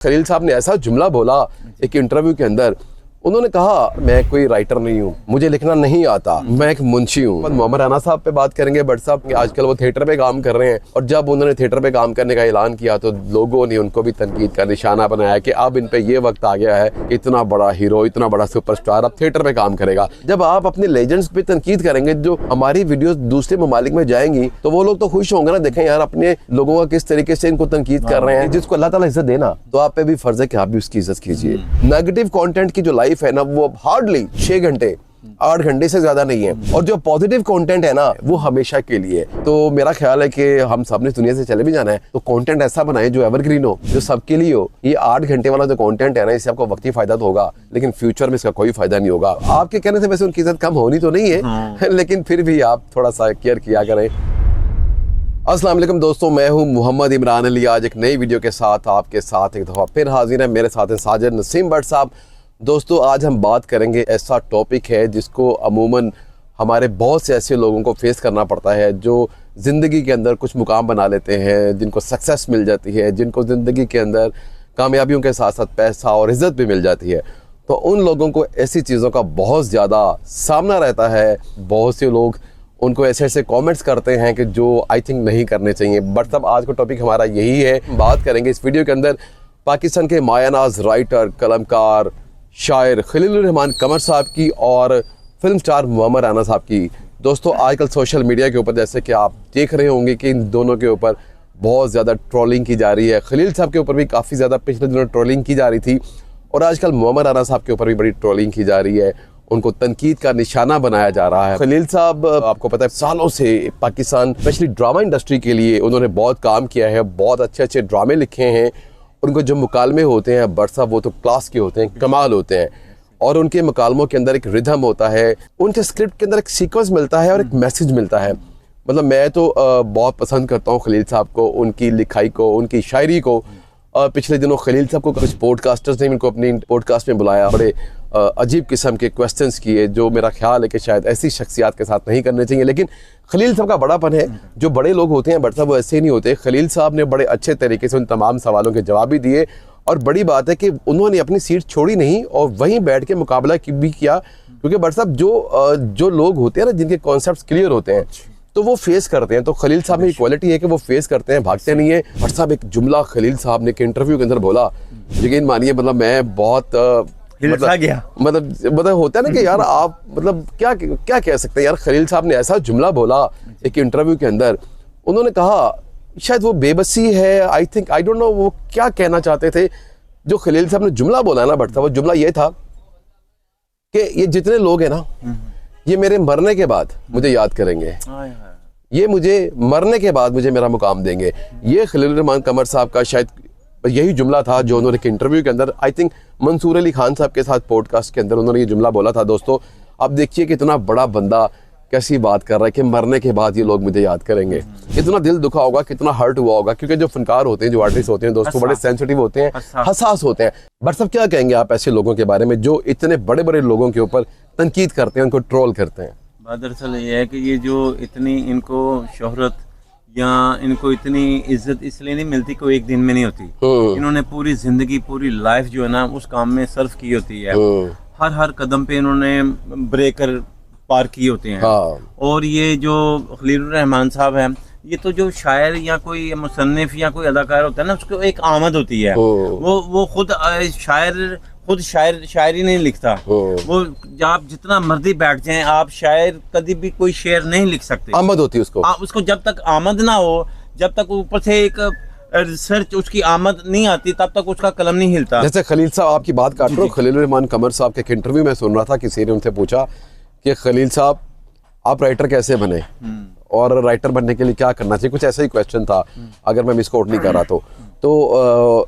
खलील साहब ने ऐसा जुमला बोला एक इंटरव्यू के अंदर, उन्होंने कहा मैं कोई राइटर नहीं हूँ, मुझे लिखना नहीं आता, मैं एक मुंशी हूँ। मोहम्मद राना साहब पे बात करेंगे। बट साहब आजकल वो थिएटर पे काम कर रहे हैं और जब उन्होंने थिएटर पे काम करने का ऐलान किया तो लोगों ने उनको भी तनकीद का निशाना बनाया कि अब इन पे ये वक्त आ गया है कि इतना बड़ा हीरो, इतना बड़ा सुपरस्टार अब थिएटर पे काम करेगा। जब आप अपने लेजेंड्स पे तनकीद करेंगे, जो हमारी वीडियोस दूसरे ममालिक में जाएंगी तो वो लोग तो खुश होंगे ना, देखें यार अपने लोगों का किस तरीके से इनको तनकीद कर रहे हैं। जिसको अल्लाह ताला इज्जत देना, तो आप पे भी फर्ज है कि आप भी उसकी इज्जत कीजिए। नेगेटिव कंटेंट की जो लाइफ है ना, वो हार्डली 6 घंटे 8 घंटे से ज्यादा नहीं है, और जो पॉजिटिव कंटेंट है ना वो हमेशा के लिए। तो मेरा ख्याल है कि हम सब ने दुनिया से चले भी जाना है तो कंटेंट ऐसा बनाएं जो एवरग्रीन हो, जो सबके लिए हो। ये 8 घंटे वाला जो कंटेंट है ना, इससे आपको वक्ती फायदा तो होगा लेकिन फ्यूचर में इसका कोई फायदा नहीं होगा। आपके कहने से वैसे उनकी इज्जत कम होनी तो नहीं है लेकिन फिर भी आप थोड़ा सा केयर किया करें। अस्सलाम वालेकुम दोस्तों, मैं हूं मोहम्मद इमरान अली। आज एक नई वीडियो के साथ आपके साथ एक दफ़ा फिर हाजिर है। मेरे साथ हैं साजिद नसीम भट्ट साहब। दोस्तों आज हम बात करेंगे, ऐसा टॉपिक है जिसको अमूमन हमारे बहुत से ऐसे लोगों को फेस करना पड़ता है जो ज़िंदगी के अंदर कुछ मुकाम बना लेते हैं, जिनको सक्सेस मिल जाती है, जिनको ज़िंदगी के अंदर कामयाबियों के साथ साथ पैसा और इज़्ज़त भी मिल जाती है। तो उन लोगों को ऐसी चीज़ों का बहुत ज़्यादा सामना रहता है। बहुत से लोग उनको ऐसे ऐसे कमेंट्स करते हैं कि जो आई थिंक नहीं करने चाहिए। बट तब आज का टॉपिक हमारा यही है। बात करेंगे इस वीडियो के अंदर पाकिस्तान के मायानाज राइटर, कलमकार, शायर खलील रहमान कमर साहब की और फिल्म स्टार मोहम्मद राना साहब की। दोस्तों आजकल सोशल मीडिया के ऊपर जैसे कि आप देख रहे होंगे कि इन दोनों के ऊपर बहुत ज़्यादा ट्रोलिंग की जा रही है। खलील साहब के ऊपर भी काफ़ी ज़्यादा पिछले दिनों ट्रोलिंग की जा रही थी और आजकल मोहम्मद राना साहब के ऊपर भी बड़ी ट्रोलिंग की जा रही है। उनको तनकीद का निशाना बनाया जा रहा है। खलील साहब आपको पता है सालों से पाकिस्तान स्पेशली ड्रामा इंडस्ट्री के लिए उन्होंने बहुत काम किया है, बहुत अच्छे अच्छे ड्रामे लिखे हैं। उनको जो मुकालमे होते हैं बट साहब वो तो क्लास के होते हैं, कमाल होते हैं। और उनके मुकालमों के अंदर एक रिदम होता है, उनके स्क्रिप्ट के अंदर एक सीक्वेंस मिलता है और एक मैसेज मिलता है। मतलब मैं तो बहुत पसंद करता हूँ खलील साहब को, उनकी लिखाई को, उनकी शायरी को। पिछले दिनों खलील साहब को कुछ पॉडकास्टर्स ने इनको अपनी पॉडकास्ट में बुलाया, बड़े अजीब किस्म के क्वेश्चंस किए जो मेरा ख्याल है कि शायद ऐसी शख्सियात के साथ नहीं करने चाहिए। लेकिन खलील साहब का बड़ापन है, जो बड़े लोग होते हैं बट साहब वो ऐसे ही नहीं होते। खलील साहब ने बड़े अच्छे तरीके से उन तमाम सवालों के जवाब भी दिए और बड़ी बात है कि उन्होंने अपनी सीट छोड़ी नहीं और वहीं बैठ के मुकाबला भी किया। क्योंकि बट साहब जो लोग होते हैं ना, जिनके कॉन्सेप्ट क्लियर होते हैं तो वो फेस करते हैं। तो खलील साहब में इक्वालिटी है कि वो फेस करते हैं, भागते नहीं है। बट साहब एक जुमला खलील साहब ने एक इंटरव्यू के अंदर बोला, यकीन मानिए मतलब मैं बहुत मतलब होता है ना कि यार आप मतलब क्या कह सकते हैं यार। खलील साहब ने ऐसा जुमला बोला एक इंटरव्यू के अंदर, उन्होंने कहा शायद वो बेबसी है, I think, I don't know वो क्या कहना चाहते थे। जो खलील साहब ने जुमला बोला ना बट साहब, वो जुमला ये था कि ये जितने लोग हैं ना, ये मेरे मरने के बाद मुझे याद करेंगे, ये मुझे मरने के बाद मुझे मेरा मुकाम देंगे। ये खलील रहमान कमर साहब का शायद यही जुमला था जो उन्होंने एक इंटरव्यू के अंदर, आई थिंक मंसूर अली खान साहब के साथ पॉडकास्ट के अंदर उन्होंने ये जुमला बोला था। दोस्तों अब देखिए कि इतना बड़ा बंदा कैसी बात कर रहा है कि मरने के बाद ये लोग मुझे याद करेंगे। कितना दिल दुखा होगा, कितना हर्ट हुआ होगा। क्योंकि जो फनकार होते हैं, जो आर्टिस्ट होते हैं दोस्तों, बड़े सेंसिटिव होते हैं, हसास होते हैं। बट सब क्या कहेंगे आप ऐसे लोगों के बारे में जो इतने बड़े बड़े लोगों के ऊपर तनकीद करते हैं, उनको ट्रोल करते हैं? दरअसल ये है कि ये जो इतनी इनको शोहरत या इनको इतनी इज्जत इसलिए नहीं मिलती कि वो एक दिन में नहीं होती। इन्होंने पूरी जिंदगी, पूरी लाइफ जो है ना उस काम में सर्व की होती है। हर कदम पे इन्होंने ब्रेकर पार किए होते हैं। और ये जो खलील रहमान साहब हैं, ये तो जो शायर या कोई मुसन्निफ या कोई अदाकार होता है ना, उसको एक आमद होती है। वो खुद शायरी नहीं लिखता। वो आप जितना मर्जी बैठ जाएं, आप शायर कभी भी कोई शेर नहीं लिख सकते। आमद होती है उसको जब तक आमद ना हो, जब तक ऊपर से एक रिसर्च उसकी आमद नहीं आती, तब तक उसका कलम नहीं हिलता। जैसे खलील साहब आपकी बात काट रहा हूँ, खलील रहमान कमर साहब के एक इंटरव्यू में सुन रहा था, किसी ने उनसे पूछा कि खलील साहब आप राइटर कैसे बने और राइटर बनने के लिए क्या करना चाहिए, कुछ ऐसा ही क्वेश्चन था अगर मैं मिसकोट नहीं कर रहा तो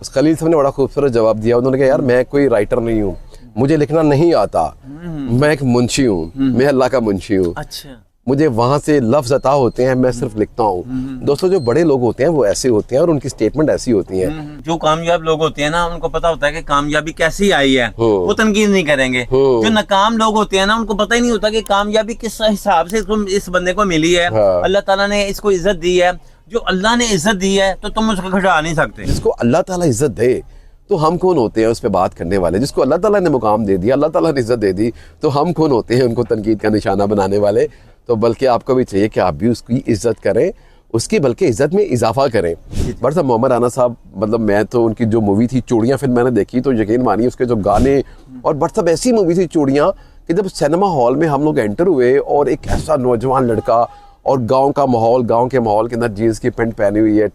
खलील साहब ने बड़ा खूबसूरत जवाब दिया। उन्होंने कहा यार मैं कोई राइटर नहीं हूँ, मुझे लिखना नहीं आता, मैं एक मुंशी हूँ, मैं अल्लाह का मुंशी हूँ। अच्छा, मुझे वहां से लफ्ज अता होते हैं, मैं सिर्फ लिखता हूँ। दोस्तों जो बड़े लोग होते हैं वो ऐसे होते हैं और उनकी स्टेटमेंट ऐसी होती है। जो कामयाब लोग होते हैं ना, उनको पता होता है कि कामयाबी कैसी आई है, वो तनकीद नहीं करेंगे। जो नाकाम लोग होते हैं ना, उनको पता ही नहीं होता कि कामयाबी किस हिसाब से इस बंदे को मिली है। अल्लाह ताला ने इसको इज्जत दी है। जो अल्लाह ने इज्जत दी है तो तुम उसको घटा नहीं सकते। जिसको अल्लाह ताला इज्जत दे तो हम कौन होते हैं उस पर बात करने वाले? जिसको अल्लाह ताला ने मुकाम दे दिया, अल्लाह ताला ने इज्जत दे दी, तो हम कौन होते हैं उनको तनकीद का निशाना बनाने वाले? तो बल्कि आपको भी चाहिए कि आप भी उसकी इज्जत करें, उसकी बल्कि इज्जत में इजाफा करें। बट साहब मोहम्मद राना साहब, मतलब मैं तो उनकी जो मूवी थी चूड़ियाँ फिल्म मैंने देखी, तो यकीन मानिए उसके जो गाने, और बट साहब ऐसी मूवी थी चूड़ियाँ कि जब सिनेमा हॉल में हम लोग एंटर हुए और एक ऐसा नौजवान लड़का और गांव का माहौल, गांव के माहौल के अंदर जीन्स की पैंट पहनी हुई है,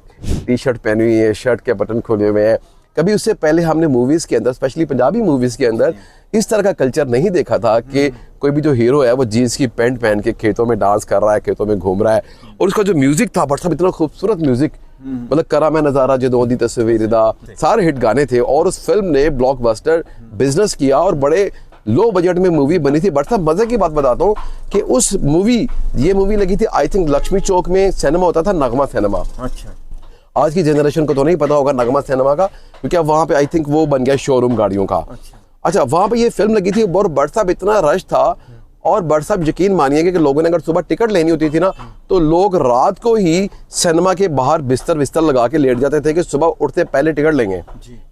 टी शर्ट पहनी हुई है, शर्ट के बटन खोले हुए हैं। कभी उससे पहले हमने मूवीज़ के अंदर, स्पेशली पंजाबी मूवीज़ के अंदर, इस तरह का कल्चर नहीं देखा था कि कोई भी जो हीरो है वो जीन्स की पैंट पहन के खेतों में डांस कर रहा है, खेतों में घूम रहा है। और उसका जो म्यूजिक था बट साहब इतना खूबसूरत म्यूजिक, मतलब करा मैं नज़ारा जदों दी तस्वीर दा, सारे हिट गाने थे और उस फिल्म ने ब्लॉकबस्टर बिजनेस किया और बड़े लो बजट में मूवी बनी थी। बट साहब मजे की बात बताता हूँ कि उस ये मूवी लगी थी आई थिंक लक्ष्मी चौक में सिनेमा होता था, नगमा सिनेमा। अच्छा, आज की जनरेशन को तो नहीं पता होगा नगमा सिनेमा का, क्योंकि अब वहाँ पे आई थिंक वो बन गया शोरूम गाड़ियों का। अच्छा, वहाँ पे ये फिल्म लगी थी और बट साहब इतना रश था, और बट साहब यकीन मानिएगा कि लोगों ने अगर सुबह टिकट लेनी होती थी ना, तो लोग रात को ही सिनेमा के बाहर बिस्तर लगा के लेट जाते थे कि सुबह उठते पहले टिकट लेंगे,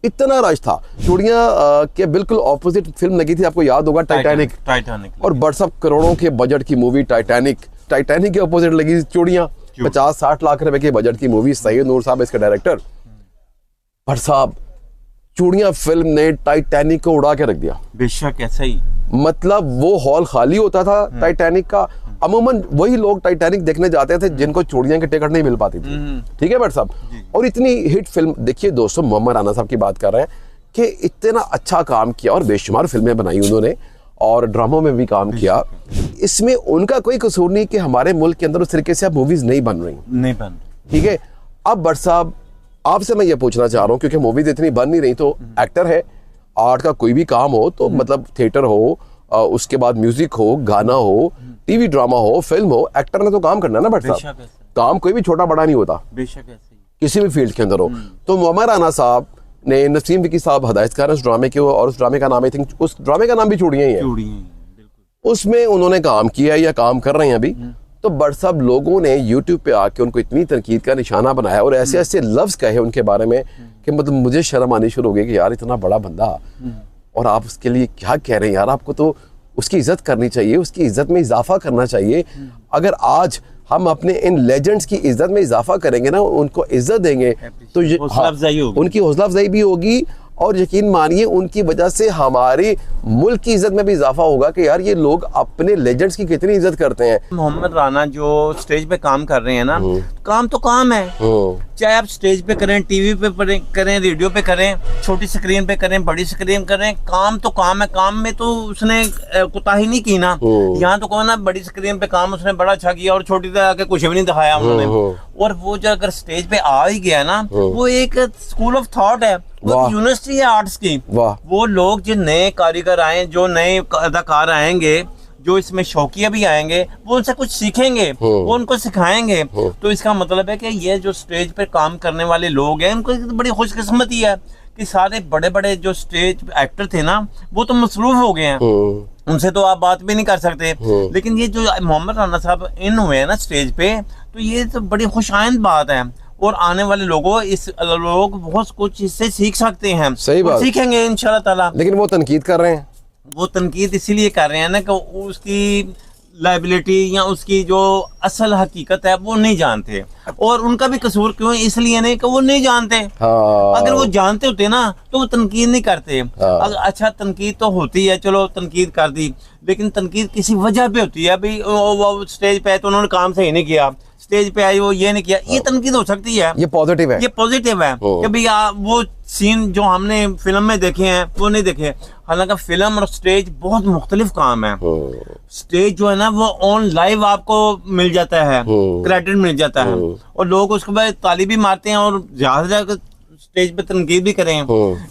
इतना रश था। चूड़ियाँ के बिल्कुल ऑपोजिट फिल्म लगी थी, आपको याद होगा, टाइटैनिक। और बट साहब करोड़ों के बजट की मूवी टाइटैनिक के ऑपोजिट लगी चूड़ियाँ, 50-60 लाख रुपए के बजट की मूवी, सईद नूर साहब इसके डायरेक्टर। बट साहब चूड़ियाँ फिल्म ने टाइटैनिक को उड़ा के रख दिया। बेशक ऐसा ही, मतलब वो हॉल खाली होता था टाइटैनिक का, अमूमन वही लोग टाइटैनिक देखने जाते थे जिनको चूड़ियाँ की टिकट नहीं मिल पाती थी। ठीक है बट साहब, और इतनी हिट फिल्म, देखिए दोस्तों मोहम्मद राना साहब की बात कर रहे हैं कि इतना अच्छा काम किया और बेशुमार फिल्में बनाई उन्होंने और ड्रामों में भी काम किया। इसमें उनका कोई कसूर नहीं कि हमारे मुल्क के अंदर उस तरीके से अब मूवीज नहीं बन रही। ठीक है, अब बट साहब आपसे मैं ये पूछना चाह रहा हूँ, क्योंकि मूवीज इतनी बन नहीं रही, तो एक्टर है, आर्ट का कोई भी काम हो, तो मतलब थिएटर हो, उसके बाद म्यूजिक हो, गाना हो, टीवी ड्रामा हो, फिल्म हो, एक्टर ने तो काम करना है ना बट साहब, काम कोई भी छोटा बड़ा नहीं होता, किसी भी फील्ड के अंदर हो। तो मोहम्मद राना साहब ने, नसीम विकी साहब हदायतकार उस ड्रामे के, और उस ड्रामे का नाम आई थिंक, उस ड्रामे का नाम भी चूड़ियाँ ही है, उसमें उन्होंने काम किया या काम कर रहे हैं अभी। तो बट साहब लोगों ने यूट्यूब पे आके उनको इतनी तनकीद का निशाना बनाया और ऐसे ऐसे लफ्ज कहे उनके बारे में कि मतलब मुझे शर्म आनी शुरू हो गई कि यार इतना बड़ा बंदा और आप उसके लिए क्या कह रहे हैं यार, आपको तो उसकी इज्जत करनी चाहिए, उसकी इज्जत में इजाफा करना चाहिए। अगर आज हम अपने इन लेजेंड्स की इज्जत में इजाफा करेंगे ना, उनको इज्जत देंगे, तो उनकी हौसला अफजाई भी होगी और यकीन मानिए उनकी वजह से हमारे मुल्क की इज्जत में भी इजाफा होगा कि यार ये लोग अपने लेजेंड्स की कितनी इज्जत करते हैं। मोहम्मद राना जो स्टेज पे काम कर रहे हैं ना, काम तो काम है, चाहे आप स्टेज पे करें, टीवी पे करें, रेडियो पे करें, छोटी स्क्रीन पे करें, बड़ी स्क्रीन करें, काम तो काम है। काम में तो उसने कोताही नहीं की ना। यहाँ तो कहो ना बड़ी स्क्रीन पे काम उसने बड़ा अच्छा किया और छोटी पे आके कुछ भी नहीं दिखाया उन्होंने। और वो जो अगर स्टेज पे आ ही गया ना, वो एक स्कूल ऑफ थॉट है, वो यूनिवर्सिटी है आर्ट्स की। वो लोग जो नए कारीगर आए, जो नए अदाकार आएंगे, जो इसमें शौकिया भी आएंगे, वो उनसे कुछ सीखेंगे, वो उनको सिखाएंगे। तो इसका मतलब है कि ये जो स्टेज पे काम करने वाले लोग हैं, उनको बड़ी खुशकिस्मती है कि सारे बड़े बड़े जो स्टेज एक्टर थे ना, वो तो मसरूफ हो गए हैं, उनसे तो आप बात भी नहीं कर सकते। लेकिन ये जो मोहम्मद राना साहब इन हुए हैं ना स्टेज पे, तो ये तो बड़ी खुशाइंद बात है और आने वाले लोग बहुत कुछ इससे सीख सकते हैं। सही बात, सीखेंगे इंशाल्लाह ताला। लेकिन वो तनकीद कर रहे हैं, वो तनकीद इसीलिए कर रहे हैं ना कि उसकी लाइबिलिटी या उसकी जो असल हकीकत है वो नहीं जानते। और उनका भी कसूर क्यों है, इसलिए नहीं कि वो नहीं जानते। अगर वो जानते होते ना तो वो तनकीद नहीं करते। अच्छा तनकीद तो होती है, चलो तनकीद कर दी, लेकिन तनकीद किसी वजह पे होती है। अभी वो स्टेज पे आए तो उन्होंने काम सही नहीं किया, स्टेज पे आई वो ये नहीं किया, ये तनकीद हो सकती है, ये पॉजिटिव है, ये पॉजिटिव है कि भैया वो सीन जो हमने फिल्म में देखे हैं वो नहीं देखे। हालांकि फिल्म और स्टेज बहुत मुख्तलिफ काम है। स्टेज जो है ना वो ऑन लाइव आपको मिल जाता है, क्रेडिट मिल जाता है और लोग उसके बाद ताली भी मारते हैं और ज्यादा स्टेज पे तनकीद भी करें।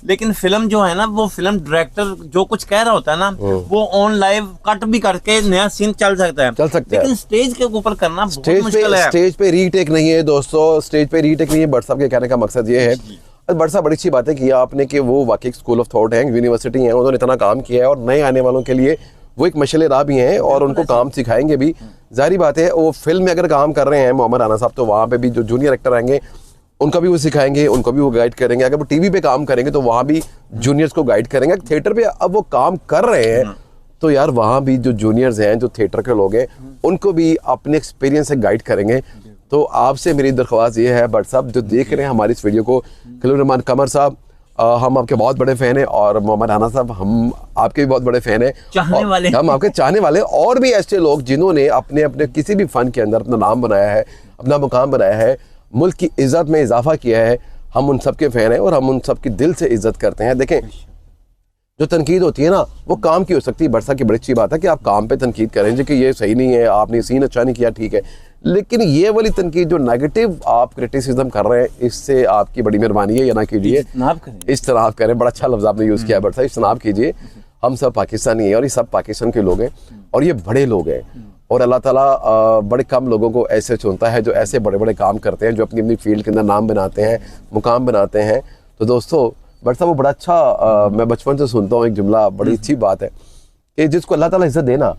लेकिन फिल्म जो है ना, वो फिल्म डायरेक्टर जो कुछ कह रहा होता है ना, वो ऑन लाइव कट भी करके नया सीन चल सकता है, लेकिन स्टेज के ऊपर करना बहुत मुश्किल है। स्टेज पे रीटेक नहीं है दोस्तों, स्टेज पे रीटेक नहीं है। बट साहब के कहने का मकसद ये है, बट साहब बड़ी अच्छी बातें की आपने कि वो वाकई स्कूल ऑफ थॉट है, यूनिवर्सिटी है, उन्होंने इतना काम किया है और नए आने वालों के लिए वो एक मशले राह भी हैं और उनको काम सिखाएंगे भी। जाहिर बात है वो फिल्म में अगर काम कर रहे हैं मोहम्मद राना साहब, तो वहाँ पे भी जो जूनियर एक्टर आएंगे उनका भी वो सिखाएंगे, उनको भी वो गाइड करेंगे। अगर वो टीवी पे काम करेंगे तो वहाँ भी जूनियर्स को गाइड करेंगे। थिएटर पे अब वो काम कर रहे हैं तो यार वहाँ भी जो जूनियर्स हैं, जो थिएटर के लोग हैं, उनको भी अपने एक्सपीरियंस से गाइड करेंगे। तो आपसे मेरी दरख्वास्त ये है बट साहब जो देख रहे हैं हमारी इस वीडियो को, खलील रहमान कमर साहब, हम आपके बहुत बड़े फैन हैं, और मोहम्मद राना साहब हम आपके भी बहुत बड़े फैन हैं, चाहने वाले, हम आपके चाहने वाले। और भी ऐसे लोग जिन्होंने अपने अपने किसी भी फन के अंदर अपना नाम बनाया है, अपना मुकाम बनाया है, मुल्क की इज्जत में इजाफा किया है, हम उन सब के फैन हैं और हम उन सब की दिल से इज्जत करते हैं। देखें जो तनकीद होती है ना वो काम की हो सकती है। बरसा की बड़ी अच्छी बात है कि आप काम पे तनकीद करें जो कि ये सही नहीं है, आपने सीन अच्छा नहीं किया, ठीक है, लेकिन ये वाली तनकीद जो नेगेटिव आप क्रिटिसिज्म कर रहे हैं, इससे आपकी बड़ी मेहरबानी है, ये ना कीजिए, इज्तनाब करें। बड़ा अच्छा लफ्ज़ आपने यूज़ किया बरसा, इज्तनाब कीजिए। हम सब पाकिस्तानी हैं और ये सब पाकिस्तान के लोग हैं और ये बड़े लोग हैं, और अल्लाह ताला बड़े कम लोगों को ऐसे चुनता है जो ऐसे बड़े बड़े काम करते हैं, जो अपनी अपनी फील्ड के अंदर नाम बनाते हैं, मुकाम बनाते हैं। तो दोस्तों बट साहब वो बड़ा अच्छा मैं बचपन से सुनता हूँ एक जुमला, बड़ी अच्छी बात है कि जिसको अल्लाह ताला इज्जत देना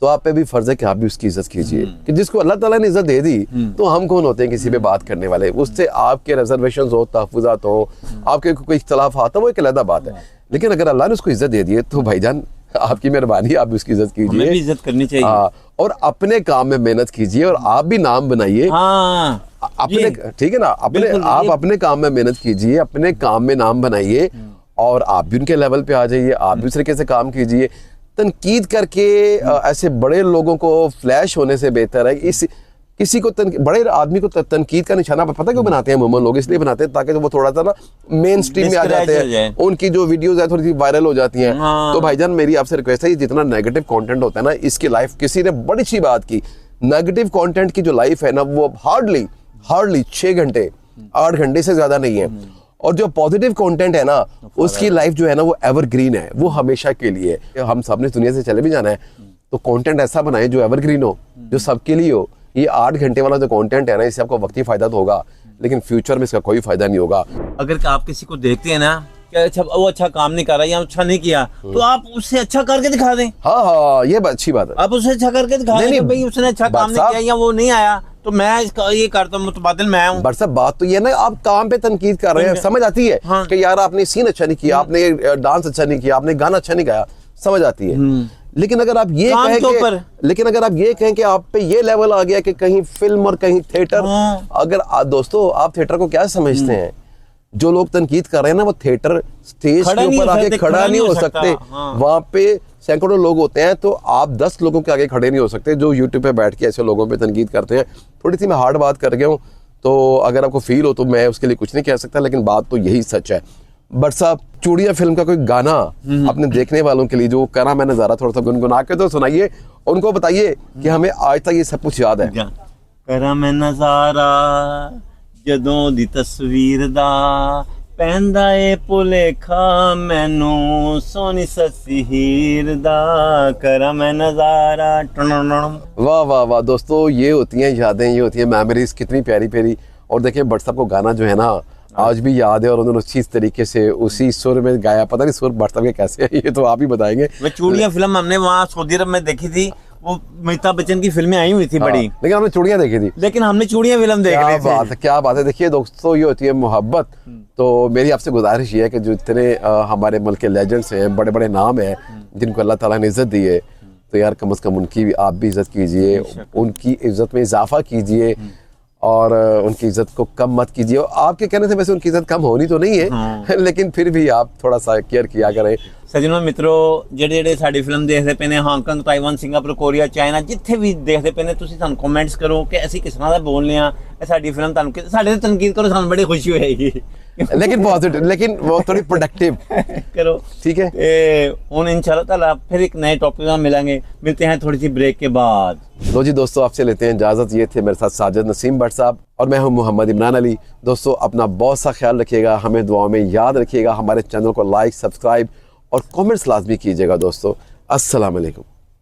तो आप पे भी फर्ज है कि आप भी उसकी इज्जत कीजिए। कि जिसको अल्लाह ताला ने इज्जत दे दी तो हम कौन होते हैं किसी पे बात करने वाले। उससे आपके रिजर्वेशन हो, तहफुजात हो, आपके कोई इख्तलाफ आता, वो एक अलग बात है, लेकिन अगर अल्लाह ने उसको इज्जत दे दी है तो भाईजान आपकी मेहरबानी, आप भी उसकी इज्जत कीजिए, इज्जत करनी चाहिए। और अपने काम में मेहनत कीजिए और आप भी नाम बनाइए। अपने, ठीक है ना, अपने आप अपने काम में मेहनत कीजिए, अपने काम में नाम बनाइए और आप भी उनके लेवल पे आ जाइए, आप भी उस तरीके से काम कीजिए। तनकीद करके ऐसे बड़े लोगों को फ्लैश होने से बेहतर है किसी को बड़े आदमी को तनकीद का निशाना पता क्यों बनाते हैं मोहम्मद लोग? इसलिए बनाते हैं ताकि वो थोड़ा सा ना मेन स्ट्रीम में आ जाते हैं, उनकी जो वीडियोस है थोड़ी सी वायरल हो जाती हैं। तो भाईजान मेरी आपसे रिक्वेस्ट है, जितना नेगेटिव कंटेंट होता है ना, इसकी लाइफ, किसी ने बड़ी अच्छी बात की, नेगेटिव कंटेंट की जो लाइफ है ना वो हार्डली 6 घंटे 8 घंटे से ज्यादा नहीं है, और जो पॉजिटिव कंटेंट है ना उसकी लाइफ जो है ना वो एवरग्रीन है, वो हमेशा के लिए। हम सब ने दुनिया से चले भी जाना है तो कंटेंट ऐसा बनाए जो एवरग्रीन हो, जो सबके लिए हो। ये 8 घंटे वाला जो कंटेंट है ना, इससे आपको वक्ती फायदा तो होगा लेकिन फ्यूचर में इसका कोई फायदा नहीं होगा। अगर आप किसी को देखते हैं ना कि अच्छा वो अच्छा काम नहीं कर रहा या अच्छा नहीं किया तो आप उससे अच्छा करके दिखा दें। हाँ ये अच्छी बात है, आप उससे अच्छा करके दिखा दें कि भाई उसने अच्छा काम नहीं किया या वो नहीं आया तो मैं ये करता हूँ, मुतबादिल मैं हूँ। बट बात तो ये ना, आप काम पे तनकीद कर रहे हैं, समझ आती है कि यार आपने सीन अच्छा नहीं किया, आपने डांस अच्छा नहीं किया, आपने गाना अच्छा नहीं गाया, समझ आती है। लेकिन अगर आप ये कहें कि आप पे ये लेवल आ गया कि कहीं फिल्म और कहीं थिएटर, अगर दोस्तों आप थिएटर को क्या समझते हैं? जो लोग तनकीद कर रहे हैं ना वो थिएटर स्टेज के ऊपर आके खड़ा नहीं हो सकते। वहां पे सैकड़ों लोग होते हैं तो आप 10 लोगों के आगे खड़े नहीं हो सकते जो यूट्यूब पे बैठ के ऐसे लोगों पे तनकीद करते हैं। थोड़ी सी मैं हार्ड बात कर गया हूँ तो अगर आपको फील हो तो मैं उसके लिए कुछ नहीं कह सकता, लेकिन बात तो यही सच है। बट साहब चूड़िया फिल्म का कोई गाना अपने देखने वालों के लिए जो करा मैं नजारा थोड़ा सा गुनगुना के तो सुनाइए, उनको बताइए कि हमें आज तक ये सब कुछ याद है। करा मैं नजारा जदों दी तस्वीर दा पैंदा ए भुलेखा मैनू सोनी ससी हीर दा करा मैं नजारा। वाह वाह वाह दोस्तों, ये होती हैं यादें, ये होती है मेमोरीज, कितनी प्यारी प्यारी। और देखिए बट साहब को गाना जो है ना आज भी याद है और उन्होंने उसी तरीके से उसी सुर में गाया। पता नहीं सुर बट साहब के कैसे है ये तो आप ही बताएंगे। चूड़िया फिल्म हमने वहाँ सऊदी अरब में देखी थी, वो अमिताभ बच्चन की फिल्में आई हुई थी बड़ी, लेकिन हमने चूड़ियाँ देखी थी, लेकिन हमने चूड़िया फिल्म देख ली थी। क्या बात है। देखिए दोस्तों ये होती है मोहब्बत। तो मेरी आपसे गुजारिश ये है कि जो इतने हमारे मुल्क के लेजेंड्स हैं, बड़े बड़े नाम हैं जिनको अल्लाह ताला ने इज्जत दी है, तो यार कम से कम उनकी आप भी इज्जत कीजिए, उनकी इज्जत में इजाफा कीजिए और उनकी इज्जत को कम मत कीजिए। आपके कहने से वैसे उनकी इज्जत कम होनी तो नहीं है लेकिन फिर भी आप थोड़ा सा केयर किया करें। सज्जनों मित्रों ਜਿਹੜੇ ਸਾਡੀ ਫਿਲਮ ਦੇਖਦੇ ਪਏ ਨੇ Hong Kong, Taiwan, Singapore, Korea, China, ਜਿੱਥੇ ਵੀ ਦੇਖਦੇ ਪਏ ਨੇ ਤੁਸੀਂ ਸਾਨੂੰ ਕਮੈਂਟਸ ਕਰੋ ਕਿ ਅਸੀਂ ਕਿਸ ਤਰ੍ਹਾਂ ਦਾ ਬੋਲਨੇ ਆ, ਇਹ ਸਾਡੀ ਫਿਲਮ ਤੁਹਾਨੂੰ ਸਾਡੇ ਤੇ ਤਨਕੀਦ ਕਰੋ, ਸਾਨੂੰ ਬੜੀ ਖੁਸ਼ੀ ਹੋਏਗੀ। लेकिन पॉजिटिव, लेकिन वो थोड़ी प्रोडक्टिव करो, ठीक है। ਹੁਣ इंशाल्लाह ताला फिर एक नए टॉपिक में मिलते हैं थोड़ी सी ब्रेक के बाद। लो जी दोस्तों आपसे लेते हैं इजाजत। ये थे मेरे साथ साजिद नसीम भट्ट साहब और मैं हूं मोहम्मद इमरान अली। दोस्तों अपना बहुत सा ख्याल रखिएगा, हमें दुआओं में याद रखिएगा, हमारे चैनल को लाइक, सब्सक्राइब और कमेंट्स लाजमी कीजिएगा दोस्तों। अस्सलाम वालेकुम।